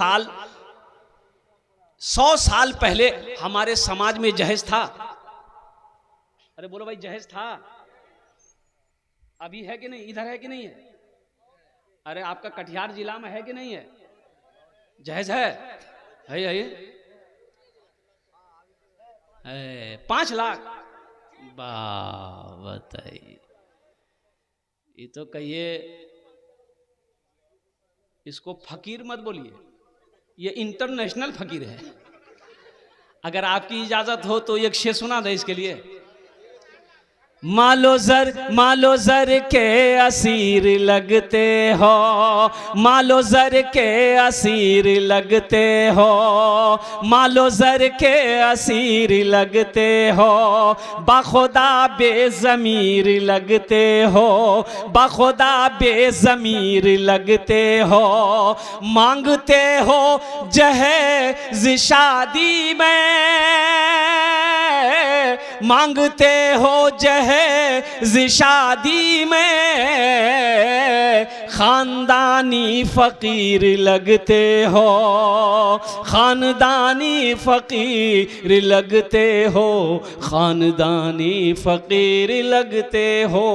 साल 100 साल पहले हमारे समाज में जहेज था। अरे बोलो भाई, जहेज था? अभी है कि नहीं? इधर है कि नहीं है? अरे आपका कटिहार जिला में है कि नहीं है? जहेज है? 5 लाख? बताइए। ये तो कहिए, इसको फकीर मत बोलिए, ये इंटरनेशनल फकीर है। अगर आपकी इजाजत हो तो एक शेर सुना दे इसके लिए। मालो जर के असीर लगते हो, मालो जर के असीर लगते हो, मालो जर के असीर लगते हो, बाखुदा बेज़मीर लगते हो, बाखुदा बेज़मीर लगते हो, मांगते हो जहेज शादी में, मांगते हो जहेज शादी में, खानदानी फकीर लगते हो, खानदानी फकीर लगते हो, खानदानी फकीर लगते हो।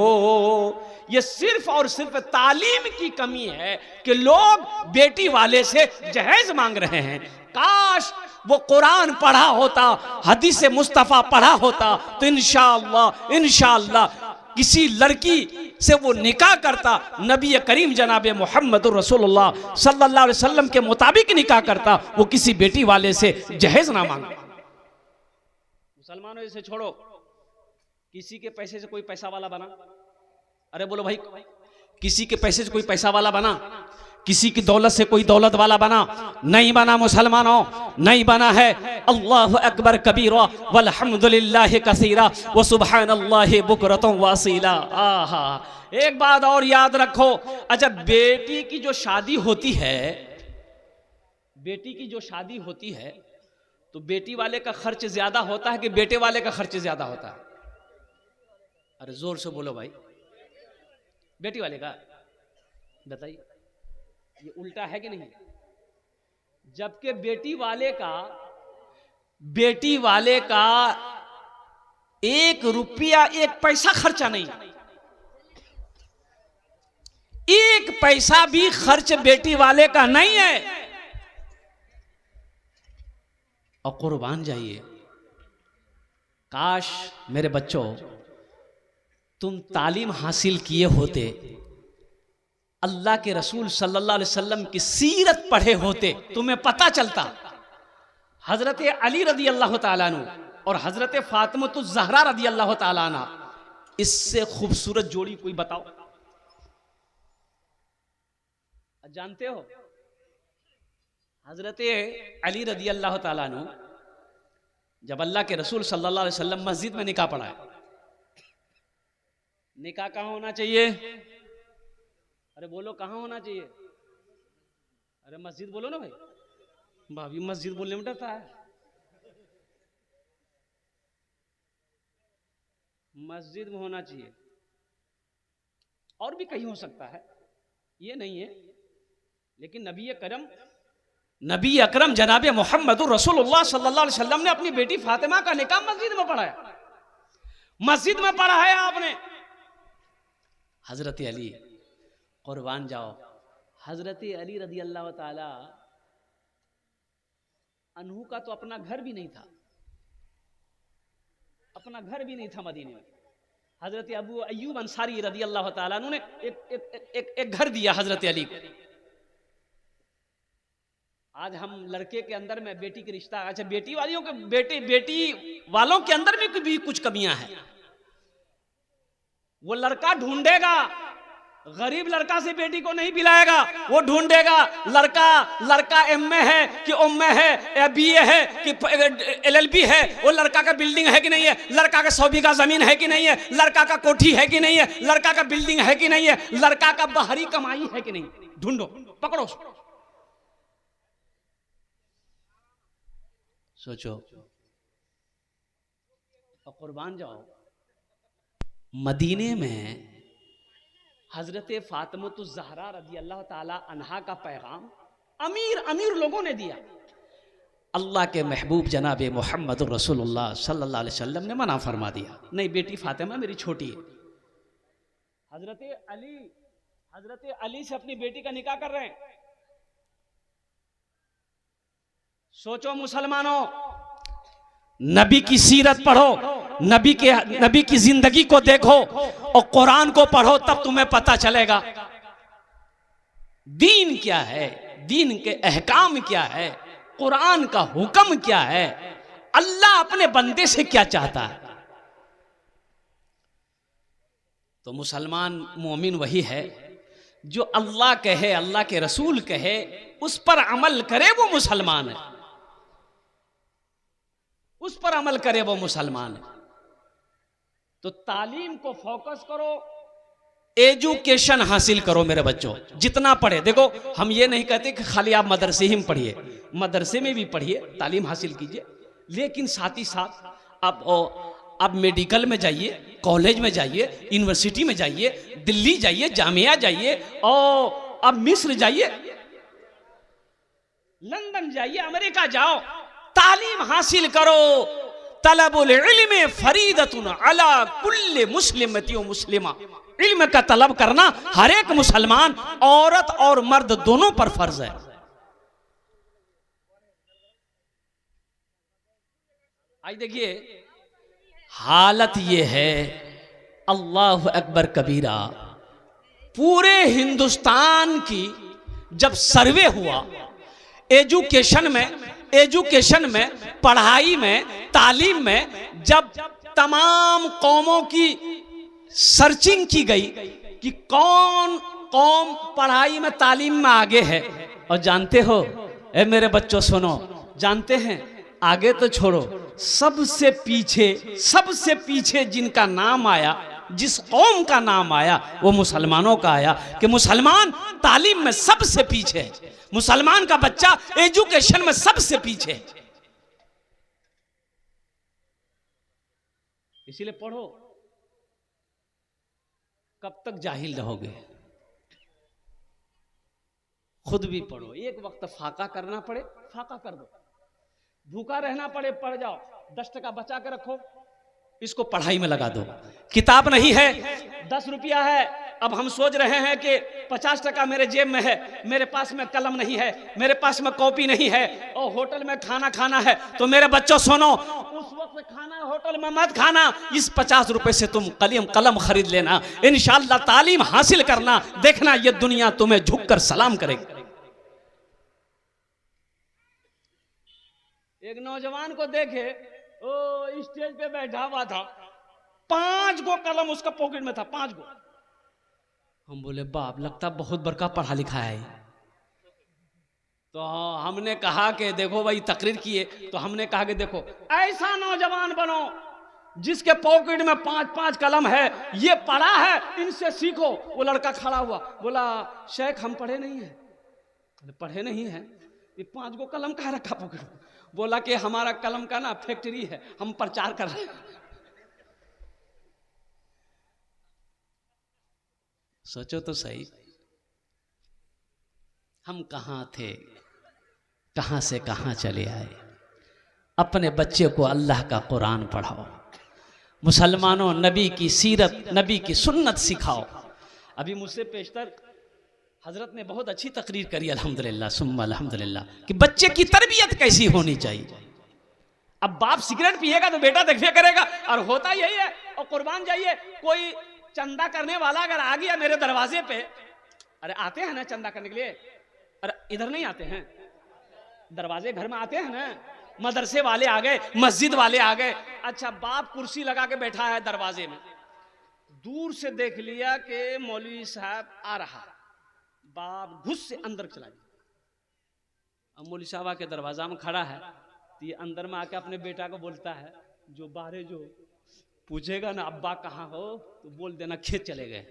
ये सिर्फ और सिर्फ तालीम की कमी है कि लोग बेटी वाले से जहेज मांग रहे हैं। काश वो कुरान पढ़ा होता, हदीस मुस्तफ़ा पढ़ा होता, तो इंशाअल्लाह किसी लड़की से वो निकाह करता, नबी करीम जनाब मोहम्मद रसूलुल्लाह सल्लल्लाहु अलैहि वसल्लम के मुताबिक निकाह करता, वो किसी बेटी वाले से जहेज ना मांगे। मुसलमानों इसे छोड़ो, किसी के पैसे से कोई पैसा वाला बना? अरे बोलो भाई, किसी के पैसे से कोई पैसा वाला बना? किसी की दौलत से कोई दौलत वाला बना? नहीं बना मुसलमानों, नहीं बना है। अल्लाहु अकबर कबीरा वल्हम्दुलिल्लाहि कसीरा व सुब्हानल्लाहि बुकरतन वासीला। आहा, एक बात और याद रखो, अच्छा बेटी की जो शादी होती है, बेटी की जो शादी होती है, तो बेटी वाले का खर्च ज्यादा होता है कि बेटे वाले का खर्च ज्यादा होता है? अरे जोर से बोलो भाई। बेटी वाले का? बताइए, ये उल्टा है कि नहीं? जबकि बेटी वाले का 1 रुपया 1 पैसा खर्चा नहीं, 1 पैसा भी खर्च बेटी वाले का नहीं है। और कुर्बान जाइए, काश मेरे बच्चों तुम तालीम हासिल किए होते, अल्लाह के रसूल सल्लल्लाहु अलैहि वसल्लम की सीरत पढ़े होते, तुम्हें पता चलता हजरत अली रदी अल्लाह ताला अन्हु और हजरत फातिमतुज़ ज़हरा रदी अल्लाह ताला अन्हा, इससे खूबसूरत जोड़ी कोई बताओ? जानते हो, हजरत अली रदी अल्लाह ताला अन्हु जब अल्लाह के रसूल सल्लल्लाहु अलैहि वसल्लम मस्जिद में निकाह पढ़ाए, निकाह कहाँ होना चाहिए? अरे बोलो कहाँ होना चाहिए? अरे मस्जिद बोलो ना भाई, भाभी मस्जिद बोलने में डरता है। मस्जिद में होना चाहिए, और भी कहीं हो सकता है, ये नहीं है, लेकिन नबी अकरम जनाब मोहम्मद रसूलुल्लाह सल्लल्लाहु अलैहि वसल्लम ने अपनी बेटी फातिमा का निकाह मस्जिद में पढ़ाया। मस्जिद में पढ़ा है आपने। हजरत अली, कुर्बान जाओ, हजरत अली रदी अल्लाह ताला अन्हु का तो अपना घर भी नहीं था, अपना घर भी नहीं था मदीने में। हजरत अबू अय्यूब अंसारी रदी अल्लाह ताला अन्हु ने एक घर दिया हजरत अली को। आज हम लड़के के अंदर में बेटी के रिश्ता, अच्छा बेटी वालों के अंदर में भी कुछ कमियां हैं। वो लड़का ढूंढेगा, गरीब लड़का से बेटी को नहीं पिलाएगा, वो ढूंढेगा लड़का एमए है कि ओमए है या बीए है कि एलएलबी है, वो लड़का का बिल्डिंग है कि नहीं है, लड़का का 100 बीघा जमीन है कि नहीं है, लड़का का कोठी है कि नहीं है, लड़का का बिल्डिंग है कि नहीं है, लड़का का बाहरी कमाई है कि नहीं, ढूंढो, पकड़ो, सोचो और कुर्बान जाओ। मदीने में हजरत फातिमतुज़ ज़हरा रज़ी अल्लाह ताला अन्हा का पैगाम अमीर अमीर लोगों ने दिया। अल्लाह के महबूब जनाब मोहम्मद रसूलुल्लाह सल्लल्लाहु अलैहि वसल्लम ने मना फरमा दिया, नहीं बेटी फातिमा मेरी छोटी है। हजरत अली से अपनी बेटी का निकाह कर रहे हैं। सोचो मुसलमानों, नबी की सीरत पढ़ो, नबी की जिंदगी को देखो और कुरान को पढ़ो, तब तुम्हें पता चलेगा दीन क्या है, दीन के अहकाम क्या है, कुरान का हुक्म क्या है, अल्लाह अपने बंदे से क्या चाहता है। तो मुसलमान मोमिन वही है जो अल्लाह कहे, अल्लाह के रसूल कहे, उस पर अमल करे, वो मुसलमान है। उस पर अमल करे वो मुसलमान है। तो तालीम को फोकस करो, एजुकेशन हासिल करो मेरे बच्चों, जितना पढ़े। देखो हम ये नहीं कहते कि खाली आप मदरसे ही में पढ़िए, मदरसे में भी पढ़िए, तालीम हासिल कीजिए, लेकिन साथ ही साथ आप मेडिकल में जाइए, कॉलेज में जाइए, यूनिवर्सिटी में जाइए, दिल्ली जाइए, जामिया जाइए, और अब मिस्र जाइए, लंदन जाइए, अमेरिका जाओ, तालीम हासिल करो। तलबुल इल्म फरीदतुन अला कुल्ले मुस्लिमती व मुस्लिमा, इल्म का तलब करना हर एक मुसलमान, औरत और मर्द दोनों पर फर्ज है। आज देखिए हालत ये है, अल्लाह अकबर कबीरा, पूरे हिंदुस्तान की जब सर्वे हुआ एजुकेशन में, पढ़ाई में, तालीम में, जब तमाम कौमों की सर्चिंग की गई कि कौन कौम पढ़ाई में, तालीम में आगे है, और जानते हो ए मेरे बच्चों सुनो, जानते हैं आगे तो छोड़ो, सबसे पीछे जिनका नाम आया, जिस कौम का नाम आया, वो मुसलमानों का आया, कि मुसलमान तालीम में सबसे पीछे है, मुसलमान का बच्चा एजुकेशन में सबसे पीछे है। इसीलिए पढ़ो, कब तक जाहिल रहोगे। खुद भी पढ़ो, एक वक्त फाका करना पड़े फाका कर दो, भूखा रहना पड़े पढ़ जाओ, 10 टका बचा के रखो, इसको पढ़ाई में लगा दो। किताब नहीं है, 10 रुपया है, अब हम सोच रहे हैं कि 50 टका मेरे जेब में है, मेरे पास में कलम नहीं है, मेरे पास में कॉपी नहीं है, और होटल में खाना खाना है। तो मेरे बच्चों सुनो, उस वक्त खाना होटल में मत खाना, इस 50 रुपए से तुम कलम खरीद लेना, इंशाअल्लाह तालीम हासिल करना, देखना ये दुनिया तुम्हें झुककर सलाम करेगी। एक नौजवान को देखे, ओ स्टेज पे बैठा हुआ था, 5 गो कलम उसका पॉकेट में था, 5 गो। हम बोले बाप, लगता बहुत बड़का पढ़ा लिखा है। तो हमने कहा कि देखो भाई, तकरीर किए तो हमने कहा कि देखो ऐसा नौजवान बनो जिसके पॉकेट में 5-5 कलम है, ये पढ़ा है, इनसे सीखो। वो लड़का खड़ा हुआ, बोला शेख हम पढ़े नहीं है। पढ़े नहीं है, ये 5 गो कलम कहाँ रखा पॉकेट में? बोला कि हमारा कलम का ना फैक्ट्री है, हम प्रचार कर रहे हैं। सोचो तो सही, हम कहां थे, कहां से कहां चले आए। अपने बच्चे को अल्लाह का कुरान पढ़ाओ, मुसलमानों नबी की सीरत, नबी की सुन्नत सिखाओ। अभी मुझसे पेशतर हजरत ने बहुत अच्छी तकरीर करी, अल्हम्दुलिल्लाह सुम्मा अल्हम्दुलिल्लाह, कि बच्चे की तरबियत कैसी होनी चाहिए। अब बाप सिगरेट पिएगा तो बेटा देखिए करेगा, और होता यही है। और कुर्बान जाइए, कोई चंदा करने वाला अगर आ गया मेरे दरवाजे पे, अरे आते हैं ना चंदा करने के लिए, अरे इधर नहीं आते हैं, दरवाजे घर में आते हैं ना, मदरसे वाले आ गए, मस्जिद वाले आ गए, अच्छा बाप कुर्सी लगा के बैठा है दरवाजे में, दूर से देख लिया कि मौलवी साहब आ रहा, बाप घुस से अंदर चला गया। अब मौलवी साहब आके दरवाजा में खड़ा है, तो ये अंदर में आके अपने बेटा को बोलता है, जो बाहर जो पूछेगा ना अब्बा कहाँ हो, तो बोल देना खेत चले गए।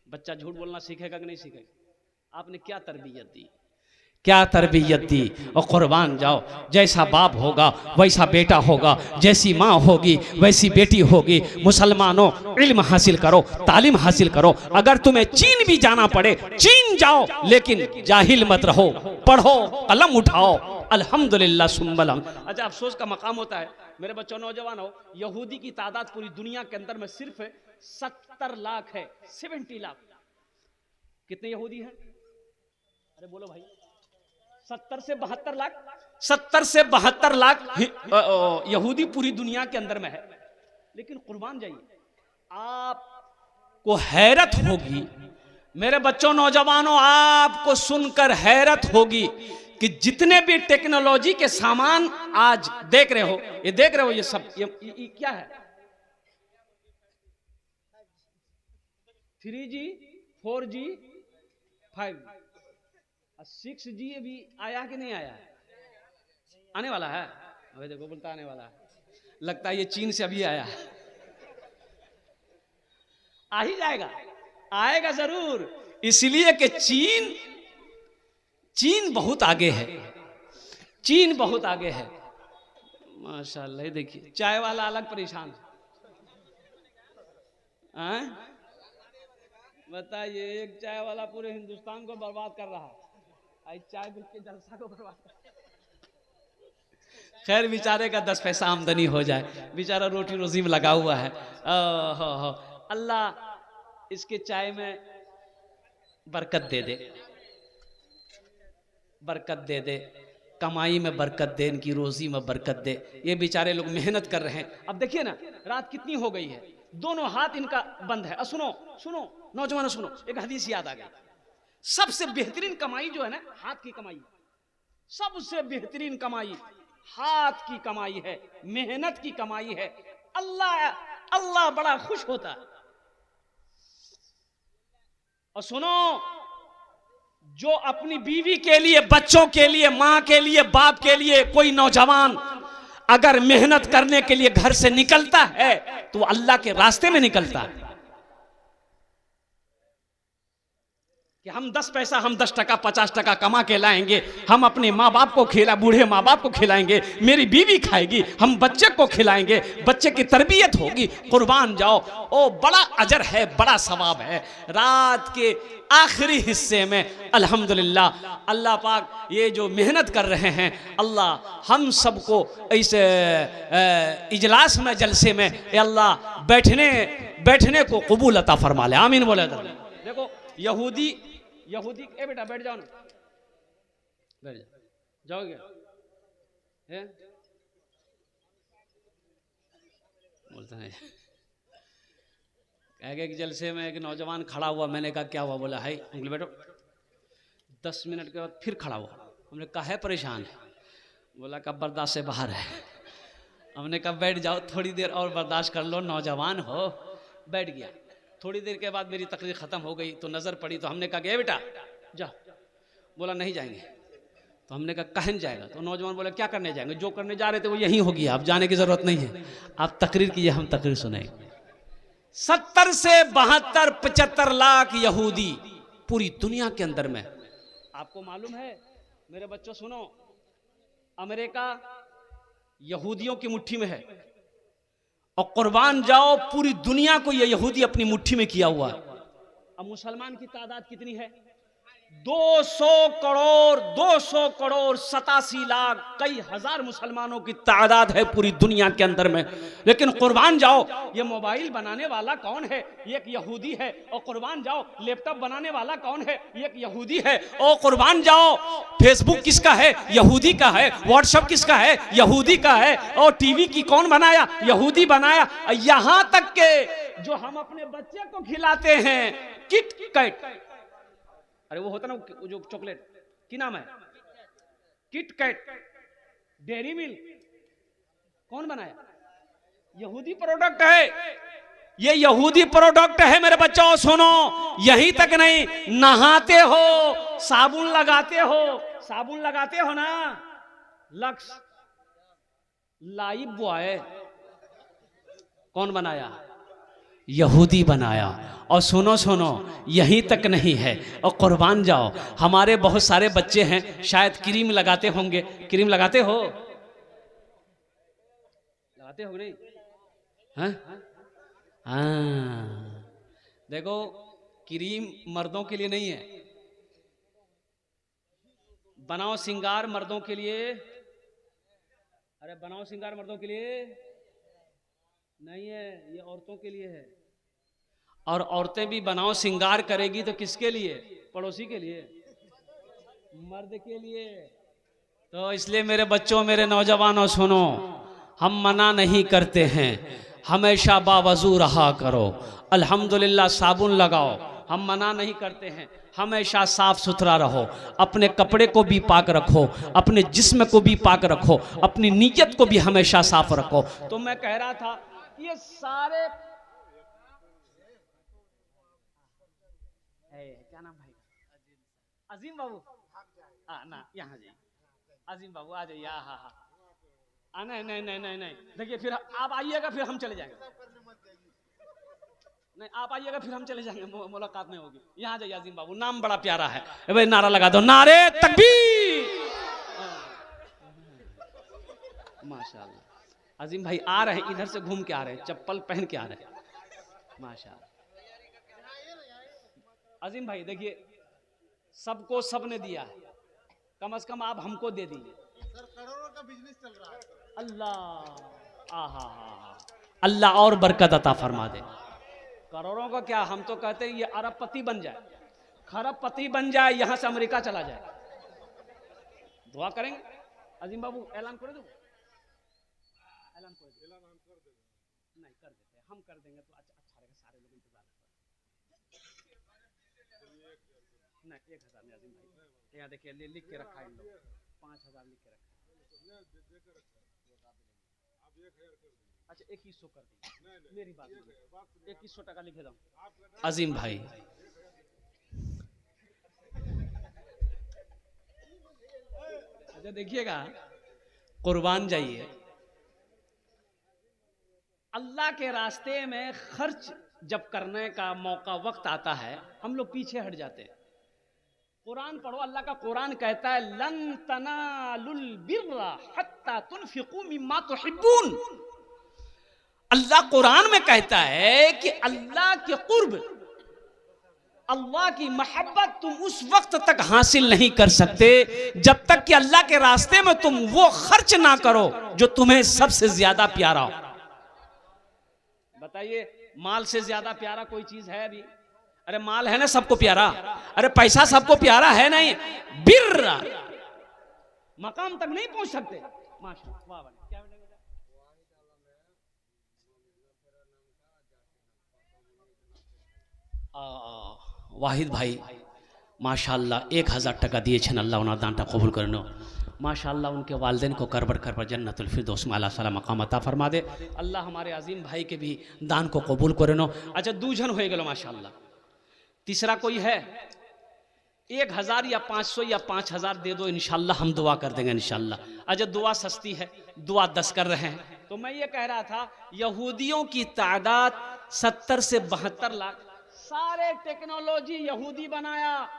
बच्चा झूठ बोलना सीखेगा कि नहीं सीखेगा? आपने क्या तरबियत दी? क्या तरबियत दी। और कुर्बान जाओ, जैसा बाप होगा वैसा बेटा होगा, जैसी माँ होगी वैसी बेटी होगी। मुसलमानों, इल्म हासिल करो, तालीम हासिल करो। अगर तुम्हें चीन भी जाना पड़े चीन जाओ, लेकिन जाहिल मत रहो, पढ़ो, कलम उठाओ। अल्हम्दुलिल्लाह सुम्मल हम्द। अच्छा, अफसोस का मकाम होता है मेरे बच्चों, नौजवानों, यहूदी की तादाद पूरी दुनिया के अंदर में सिर्फ 70 लाख है, 70 लाख। कितने यहूदी हैं? अरे बोलो भाई, 70 से 72 लाख। 70 से 72 लाख यहूदी पूरी दुनिया के अंदर में है। लेकिन कुर्बान जाइए, आपको हैरत होगी मेरे बच्चों, नौजवानों, आपको सुनकर हैरत होगी कि जितने भी टेक्नोलॉजी के सामान आज देख रहे हो, ये देख रहे हो, ये सब ये क्या है? 3G, 4G, 5G, 6G भी आया कि नहीं आया? आने वाला है। अबे देखो, बोलता आने वाला है, लगता है ये चीन से अभी आया। आ ही जाएगा, आएगा जरूर। इसलिए कि चीन बहुत आगे है, चीन बहुत आगे है माशाल्लाह। देखिए, चाय वाला अलग परेशान है। बताइए, एक चाय वाला पूरे हिंदुस्तान को बर्बाद कर रहा है, चाय के जलसा को बर्बाद कर। खैर, बेचारे का 10 पैसा आमदनी हो जाए, बेचारा रोटी रोजी में लगा हुआ है। अल्लाह इसके चाय में बरकत दे दे, बरकत दे दे, कमाई में बरकत दे, इनकी रोजी में बरकत दे। ये बेचारे लोग मेहनत कर रहे हैं। अब देखिए ना, रात कितनी हो गई है, दोनों हाथ इनका बंद है। सुनो सुनो नौजवानों, सुनो, एक हदीस याद आ गई। सबसे बेहतरीन कमाई जो है ना, हाथ की कमाई। सबसे बेहतरीन कमाई हाथ की कमाई है, मेहनत की कमाई है। अल्लाह बड़ा खुश होता है। और सुनो, जो अपनी बीवी के लिए, बच्चों के लिए, मां के लिए, बाप के लिए कोई नौजवान अगर मेहनत करने के लिए घर से निकलता है तो अल्लाह के रास्ते में निकलता है कि हम 10 पैसा, हम 10 टका, 50 टका कमा के लाएंगे, हम अपने माँ बाप को बूढ़े माँ बाप को खिलाएंगे, मेरी बीवी खाएगी, हम बच्चे को खिलाएंगे, बच्चे की तरबियत होगी। कुर्बान जाओ, ओ बड़ा अजर है, बड़ा सवाब है। रात के आखिरी हिस्से में अल्हम्दुलिल्लाह अल्लाह पाक ये जो मेहनत कर रहे हैं, अल्लाह हम सबको इस इजलास में, जलसे में, अल्लाह बैठने को कबूल अता फरमा ले। आमीन बोले। देखो, यहूदी, ए बेटा बैठ जाओ ना, बैठ जाओगे? बोलता है कि जलसे में एक नौजवान खड़ा हुआ, मैंने कहा क्या हुआ? बोला है, उंगली बैठो। 10 मिनट के बाद फिर खड़ा हुआ, हमने कहा है परेशान है? बोला कब बर्दाश्त से बाहर है। हमने कहा बैठ जाओ, थोड़ी देर और बर्दाश्त कर लो, नौजवान हो। बैठ गया। थोड़ी देर के बाद मेरी तकरीर खत्म हो गई तो नजर पड़ी, तो हमने कहा गया बेटा जाओ। बोला नहीं जाएंगे। तो हमने कहा कहन जाएगा? तो नौजवान बोला क्या करने जाएंगे? जो करने जा रहे थे वो यही हो गया, आप जाने की जरूरत नहीं है, आप तकरीर कीजिए, हम तकरीर सुनाएंगे। 70 से 72, 75 लाख यहूदी पूरी दुनिया के अंदर में। आपको मालूम है मेरे बच्चों, सुनो, अमेरिका यहूदियों की मुट्ठी में है, और कुर्बान जाओ पूरी दुनिया को ये यहूदी अपनी मुट्ठी में किया हुआ है। अब मुसलमान की तादाद कितनी है? 200 करोड़ 87 लाख, कई हजार मुसलमानों की तादाद है पूरी दुनिया के अंदर में। लेकिन कुर्बान जाओ, ये मोबाइल बनाने वाला कौन है? एक यहूदी है। और कुर्बान जाओ, लैपटॉप बनाने वाला कौन है? एक यहूदी है। और कुर्बान जाओ, फेसबुक किसका है? यहूदी का है। व्हाट्सएप किसका है? यहूदी का है। और टीवी की कौन बनाया? यहूदी बनाया। यहां तक के जो हम अपने बच्चे को खिलाते हैं, किट कैट, अरे वो होता ना जो चॉकलेट, की नाम है? किट कैट, डेयरी मिल्क, कौन बनाया? यहूदी प्रोडक्ट है। ये यहूदी प्रोडक्ट है मेरे बच्चों। सुनो, यहीं तक नहीं, नहाते हो, साबुन लगाते हो ना, लक्स लाइफ बॉय कौन बनाया? यहूदी बनाया। और सुनो सुनो, यहीं तक नहीं है, और कुर्बान जाओ, हमारे बहुत सारे बच्चे हैं शायद क्रीम लगाते होंगे। क्रीम लगाते हो? लगाते हो नहीं? हाँ हाँ, देखो क्रीम मर्दों के लिए नहीं है, बनाओ सिंगार मर्दों के लिए। अरे बनाओ सिंगार मर्दों के लिए नहीं है, ये औरतों के लिए है। और औरतें भी बनाओ सिंगार करेगी तो किसके लिए? पड़ोसी के लिए, मर्द के लिए। तो इसलिए मेरे बच्चों, मेरे नौजवानों, सुनो, हम मना नहीं करते हैं, हमेशा बावजू रहा करो, अल्हम्दुलिल्लाह साबुन लगाओ, हम मना नहीं करते हैं, हमेशा साफ सुथरा रहो, अपने कपड़े को भी पाक रखो, अपने जिस्म को भी पाक रखो, अपनी नीयत को भी हमेशा साफ रखो। तो मैं कह रहा था ये सारे क्या नाम भाई? अजीम बाबू, ना यहाँ जाइए, अजीम बाबू आ जाइए। हाँ हाँ, नहीं नहीं नहीं नहीं नहीं, देखिए फिर आप आइएगा फिर हम चले जाएंगे। नहीं आप आइएगा फिर हम चले जाएंगे, मुलाकात नहीं होगी। यहाँ जाइए अजीम बाबू, नाम बड़ा प्यारा है भाई, नारा लगा दो, नारे तकबीर। माशाल्लाह, अजीम भाई आ रहे हैं, इधर से घूम के आ रहे हैं, चप्पल पहन के आ रहे हैं, माशाल्लाह। अजीम भाई देखिए, सबको सबने दिया है, कम से कम आप हमको दे दीजिए। सर करोड़ों का बिजनेस चल रहा है। अल्लाह, आहा, अल्लाह और बरकत अता फरमा दे। करोड़ों का क्या, हम तो कहते हैं ये अरबपति बन जाए, खरबपति बन जाए, यहां से अमेरिका चला जाए। दुआ करेंगे। अजीम बाबू ऐलान कर दो, ऐलान कर दो, नहीं कर देते, हम कर देंगे तो अच्छा रहेगा, सारे लोग इंतजार नहीं। 1000 में अजीम भाई, यहाँ देखिए लिख के रखा है इन लोग, 5000 लिख के रखा है। अच्छा 2100 कर दी, मेरी बात 2100 टका लिखे दो अजीम भाई। अच्छा देखिएगा, कुर्बान जाइए, अल्लाह के रास्ते में खर्च जब करने का मौका वक्त आता है, हम लोग पीछे हट जाते हैं। कुरान पढ़ो, अल्लाह का कुरान कहता है लन तनालुल बिर्रा हत्ता तुनफिकू मिम्मा तुहिब्बून। अल्लाह कुरान में कहता है कि अल्लाह के कुर्ब, अल्लाह की मोहब्बत तुम उस वक्त तक हासिल नहीं कर सकते जब तक कि अल्लाह के रास्ते में तुम वो खर्च ना करो जो तुम्हें सबसे ज्यादा प्यारा हो। बताइए, माल से ज्यादा प्यारा कोई चीज है अभी? अरे माल है ना सबको प्यारा, अरे पैसा सबको प्यारा है नहीं, बिर्रा मकाम तक नहीं पहुंच सकते। माशाअल्लाह, क्या वाहिद भाई माशाअल्लाह 1000 टका दिए छन, अल्लाह उन्हें दानटा कबूल करनो। माशाअल्लाह उनके वालिदैन को करबर करबर जन्नतुल फिरदौस में अल्लाह ताला मकाम अता फरमा दे। अल्लाह हमारे अजीम भाई के भी दान को कबूल करनो। अच्छा 2 जन हो गए माशाअल्लाह, तीसरा कोई है? 1000 या 500 या 5000 दे दो, इंशाल्लाह हम दुआ कर देंगे इंशाल्लाह। अच्छा दुआ सस्ती है, दुआ 10 कर रहे हैं। तो मैं ये कह रहा था, यहूदियों की तादाद 70 से 72 लाख, सारे टेक्नोलॉजी यहूदी बनाया,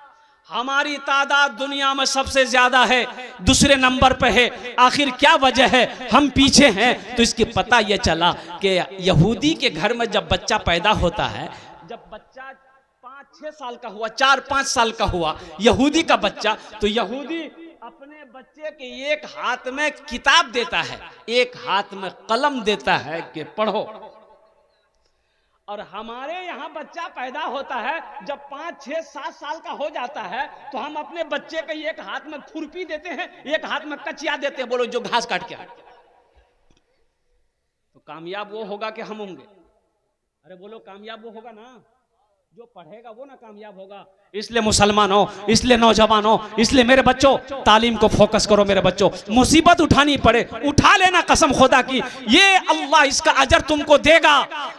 हमारी तादाद दुनिया में सबसे ज्यादा है, दूसरे नंबर पे है। आखिर क्या वजह है हम पीछे हैं? तो इसकी पता यह चला कि यहूदी के घर में जब बच्चा पैदा होता है, जब बच्चा 5-6 साल का हुआ, 4-5 साल का हुआ यहूदी का बच्चा, तो यहूदी अपने बच्चे के एक हाथ में किताब देता है, एक हाथ में कलम देता है कि पढ़ो। और हमारे यहाँ बच्चा पैदा होता है जब 5-6-7 साल का हो जाता है, तो हम अपने बच्चे के एक हाथ में खुरपी देते हैं, एक हाथ में कचिया देते हैं, बोलो जो घास काट के। तो कामयाब वो होगा कि हम होंगे? अरे बोलो कामयाब वो होगा ना, जो पढ़ेगा वो ना कामयाब होगा। इसलिए मुसलमानों, इसलिए नौजवानों, इसलिए मेरे बच्चों, तालीम को फोकस करो मेरे बच्चों। मुसीबत उठानी पड़े उठा लेना कसम खुदा की, ये अल्लाह इसका अजर तुमको देगा।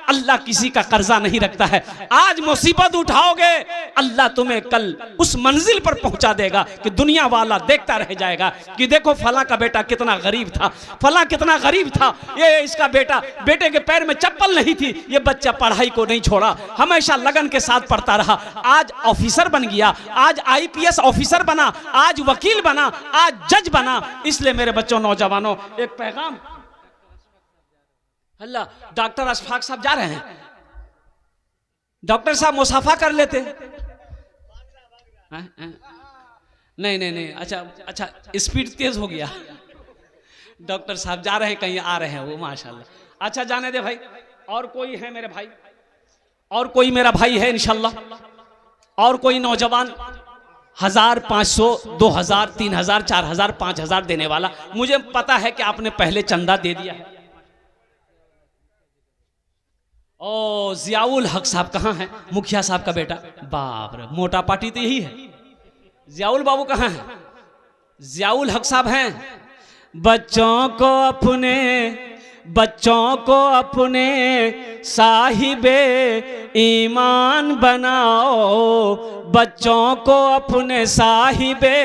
अल्लाह किसी का कर्जा नहीं रखता है। आज मुसीबत उठाओगे, अल्लाह तुम्हें कल उस मंजिल पर पहुंचा देगा कि दुनिया वाला देखता रह जाएगा कि देखो फला का बेटा कितना गरीब था, फला कितना गरीब था, ये इसका बेटे के पैर में चप्पल नहीं थी, ये बच्चा पढ़ाई को नहीं छोड़ा, हमेशा लगन के साथ पढ़ता रहा, आज ऑफिसर बन गया, आज आईपीएस ऑफिसर बना, आज वकील बना, आज जज बना। इसलिए मेरे बच्चों, नौजवानों, एक पैगाम। अल्लाह, डॉक्टर अशफाक साहब जा रहे हैं, डॉक्टर साहब मुसाफा कर लेते। नहीं, अच्छा स्पीड तेज हो गया। डॉक्टर साहब जा रहे हैं, कहीं आ रहे हैं वो, माशाल्लाह। अच्छा जाने दे भाई। और कोई है मेरे भाई? और कोई मेरा भाई है इंशाल्लाह? और कोई नौजवान? 1000, 500, 2000, 3000, 4000, 5000 देने वाला? मुझे पता है कि आपने पहले चंदा दे दिया है। ओ जियाउल हक साहब कहाँ हैं? मुखिया साहब का बेटा। बाप रे, मोटा पार्टी तो यही है। जियाउल बाबू कहाँ हैं? जियाउल हक साहब हैं। बच्चों को अपने साहिबे ईमान बनाओ, बच्चों को अपने साहिबे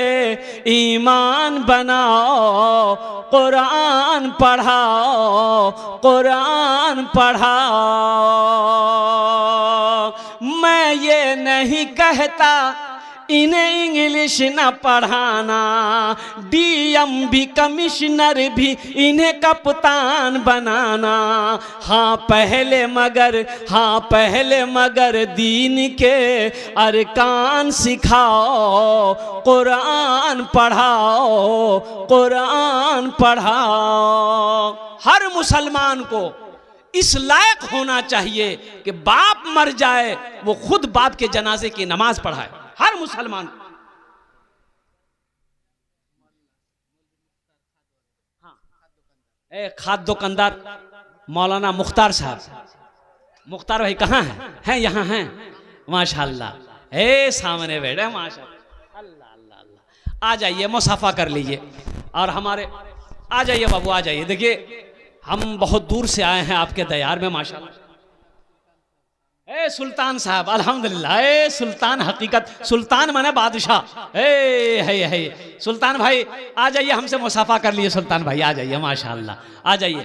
ईमान बनाओ, कुरान पढ़ाओ, कुरान पढ़ाओ। मैं ये नहीं कहता इन्हें इंग्लिश न पढ़ाना, डीएम भी कमिश्नर भी इन्हें कप्तान बनाना। हाँ पहले मगर दीन के अरकान सिखाओ, कुरान पढ़ाओ, कुरान पढ़ाओ। हर मुसलमान को इस लायक होना चाहिए कि बाप मर जाए वो खुद बाप के जनाजे की नमाज पढ़ाए। हर मुसलमान। खाद दुकानदार मौलाना मुख्तार साहब, मुख्तार भाई कहाँ हैं? यहाँ हैं माशाल्लाह। सामने बैठे माशाल्लाह। अल्लाह अल्लाह अल्लाह। आ जाइए, मुसाफा कर लीजिए। और हमारे आ जाइए बाबू, आ जाइए। देखिए हम बहुत दूर से आए हैं आपके दयार में माशाल्लाह। सुल्तान साहब, अल्हम्दुलिल्लाह। सुल्तान हकीकत, सुल्तान माने बादशाह। है सुल्तान भाई, आ जाइए, हमसे मुसाफा कर लिए। सुल्तान भाई आ जाइए माशाल्लाह, आ जाइए।